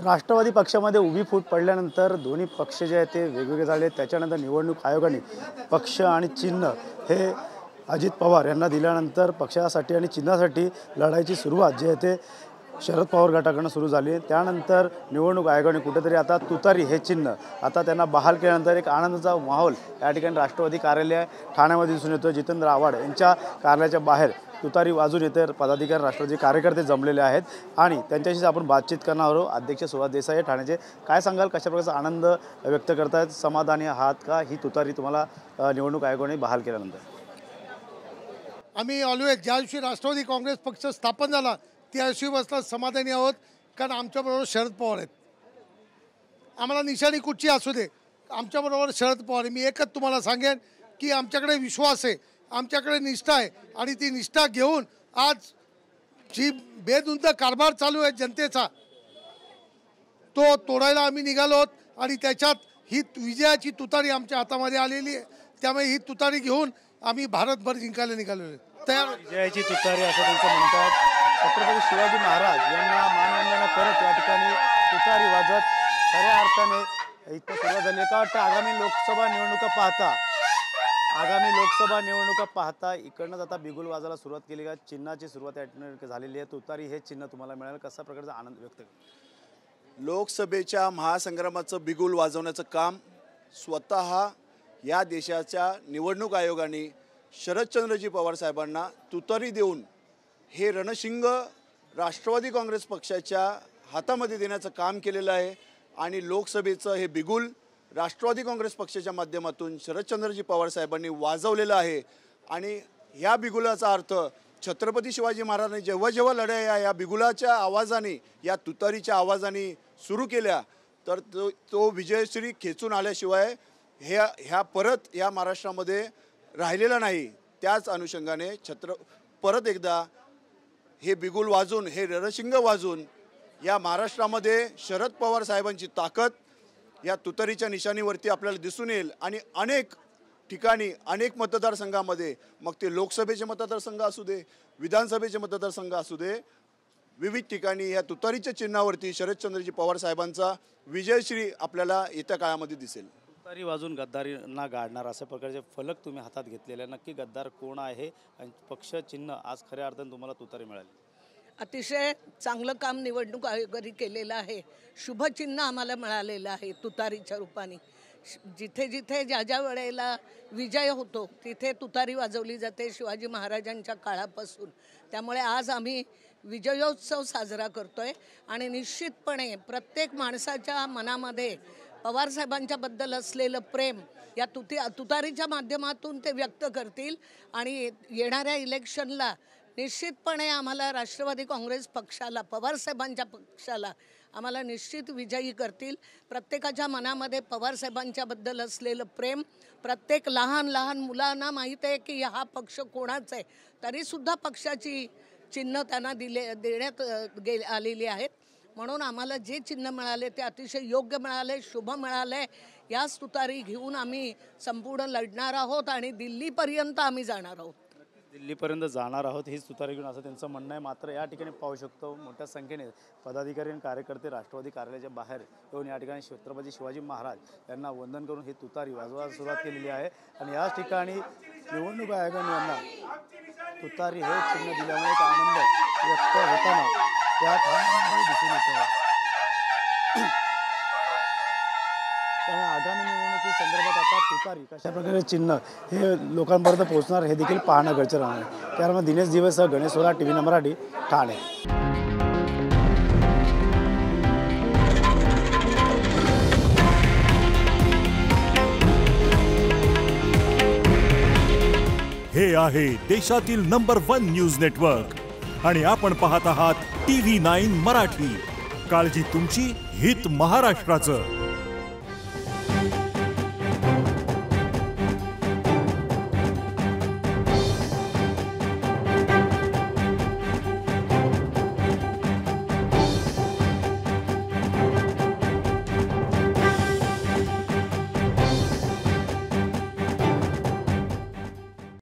राष्ट्रवादी पक्षामध्ये उभी फूट पडल्यानंतर दोन्ही पक्ष जे आहेत ते वेगवेगळे झाले। त्याच्यानंतर निवडणूक आयोगाने पक्ष आणि चिन्ह हे अजित पवार यांना दिल्यानंतर पक्षासाठी आणि चिन्हासाठी लढाईची सुरुवात जी आहे ते शरद पवार गटाकडून सुरू झाली। त्यानंतर निवडणूक आयोगाने कुठेतरी आता तुतारी हे चिन्ह आता त्यांना बहाल केल्यानंतर एक आनंदाचा माहोल या ठिकाणी राष्ट्रवादी कार्यालय ठाण्यामध्ये दिसून येतो। जितेंद्र आव्हाड यांच्या कार्यालयाच्या बाहेर तुतारी वाजून येते। पदाधिकारी राष्ट्रवादी कार्यकर्ते जमलेले आहेत आणि त्यांच्याशी आपण बातचीत करणार आहोत। अध्यक्ष सुभाष देसाई ठाण्याचे, काय सांगाल, कशा प्रकारचा आनंद व्यक्त करतायत? समाधानी आहात का ही तुतारी तुम्हाला निवडणूक आयोगाने बहाल केल्यानंतर? आम्ही ऑलवेज ज्या दिवशी राष्ट्रवादी काँग्रेस पक्ष स्थापन झाला त्या दिवशीपासून समाधानी आहोत, कारण आमच्याबरोबर शरद पवार आहेत। आम्हाला निशाणी कुठची असू दे, आमच्याबरोबर शरद पवार। मी एकच तुम्हाला सांगेन की आमच्याकडे विश्वास आहे, आमच्याकडे निष्ठा आहे आणि ती निष्ठा घेऊन आज जी बेधुंद कारभार चालू आहे जनतेचा तो तोडायला आम्ही निघालो आहोत आणि त्याच्यात ही विजयाची तुतारी आमच्या हातामध्ये आलेली आहे। त्यामुळे ही तुतारी घेऊन आम्ही भारतभर जिंकायला निघालेलो आहे। तयार विजयाची तुतारी असं त्यांचं म्हणतात। छत्रपती शिवाजी महाराज यांना मानवंदना करत या ठिकाणी तुतारी वाजत खऱ्या अर्थाने इथं सुरुवात झाली। का वाटतं आगामी लोकसभा निवडणुका पाहता इकडनंच आता बिगुल वाजायला सुरुवात केली का? चिन्हाची सुरुवात या ठिकाणी झालेली आहे। तुतारी हे चिन्ह तुम्हाला मिळालं, कसा प्रकारचा आनंद व्यक्त करतो? लोकसभेच्या महासंग्रामाचं बिगुल वाजवण्याचं काम स्वतः या देशाच्या निवडणूक आयोगाने शरदचंद्रजी पवार साहेबांना तुतारी देऊन हे रणशिंग राष्ट्रवादी काँग्रेस पक्षाच्या हातामध्ये देण्याचं काम केलेलं आहे। आणि लोकसभेचं हे बिगुल राष्ट्रवादी काँग्रेस पक्षाच्या माध्यमातून शरदचंद्रजी पवार साहेबांनी वाजवलेलं आहे। आणि ह्या बिगुलाचा अर्थ छत्रपती शिवाजी महाराजांनी जेव्हा जेव्हा लढाया या बिगुलाच्या आवाजाने, या तुतारीच्या आवाजाने सुरू केल्या तर तो विजयश्री खेचून आल्याशिवाय ह्या परत या महाराष्ट्रामध्ये राहिलेला नाही। त्याच अनुषंगाने परत एकदा हे बिगुल वाजून, हे रणशिंग वाजून या महाराष्ट्रामध्ये शरद पवार साहेबांची ताकद या तुतारीच्या निशाणीवरती आपल्याला दिसून येईल। आणि अनेक ठिकाणी, अनेक मतदारसंघामध्ये, मग ते लोकसभेचे मतदारसंघ असू दे, विधानसभेचे मतदारसंघ असू दे, विविध ठिकाणी या तुतारीच्या चिन्हावरती शरदचंद्रजी पवार साहेबांचा विजयश्री आपल्याला येत्या काळामध्ये दिसेल। तुतारी वाजून गद्दारींना गाडणार अशा प्रकारचे फलक तुम्ही हातात घेतलेले, नक्की गद्दार कोण आहे आणि पक्ष चिन्ह आज खऱ्या अर्थाने तुम्हाला तुतारी मिळाली? अतिशय चांगलं काम निवडणूक आयोगाने केलेलं आहे। शुभचिन्ह आम्हाला मिळालेलं आहे तुतारीच्या रूपाने। जिथे जिथे ज्या ज्या वेळेला विजय होतो तिथे तुतारी वाजवली जाते शिवाजी महाराजांच्या काळापासून। त्यामुळे आज आम्ही विजयोत्सव साजरा करतोय आणि निश्चितपणे प्रत्येक माणसाच्या मनामध्ये पवारसाहेबांच्या बद्दल असलेलं प्रेम या तुतारीच्या माध्यमातून ते व्यक्त करतील। आणि येणाऱ्या इलेक्शनला निश्चितपणे आम्हाला राष्ट्रवादी काँग्रेस पक्षाला, पवारसाहेबांच्या पक्षाला आम्हाला निश्चित विजयी करतील। प्रत्येकाच्या मनामध्ये पवारसाहेबांच्या बद्दल असलेलं प्रेम, प्रत्येक लहान लहान मुलांना माहीत आहे की हा पक्ष कोणाचा आहे, तरीसुद्धा पक्षाची चिन्ह त्यांना देण्यात आलेली आहेत। म्हणून आम्हाला जे चिन्ह मिळाले ते अतिशय योग्य मिळाले, शुभ मिळाले। याच तुतारी घेऊन आम्ही संपूर्ण लढणार आहोत आणि दिल्लीपर्यंत आम्ही जाणार आहोत। दिल्लीपर्यंत जाणार आहोत हीच तुतारी घेऊन असं त्यांचं म्हणणं आहे। मात्र या ठिकाणी पाहू शकतो मोठ्या संख्येने पदाधिकारी आणि कार्यकर्ते राष्ट्रवादी कार्यालयाच्या बाहेर येऊन या ठिकाणी छत्रपती शिवाजी महाराज यांना वंदन करून ही तुतारी वाजवायला सुरुवात केलेली आहे। आणि याच ठिकाणी निवडणूक आयोगाने यांना तुतारी हे चिन्ह दिल्यामुळे एक आनंद व्यक्त होताना त्या दिसून येतो। त्यामुळे आगामी निवडणुकीसंदर्भात आता तुतारी कशा प्रकारे चिन्ह हे लोकांपर्यंत पोहोचणार हे देखील पाहणं गरजेचं राहणार आहे। त्यामुळे दिनेश दिवेसह गणेश सोला, TV मराठी, ठाणे। हे आहे देशातील नंबर 1 न्यूज नेटवर्क आणि आपण पाहत आहात TV9 मराठी। काळजी तुमची, हित महाराष्ट्राचं।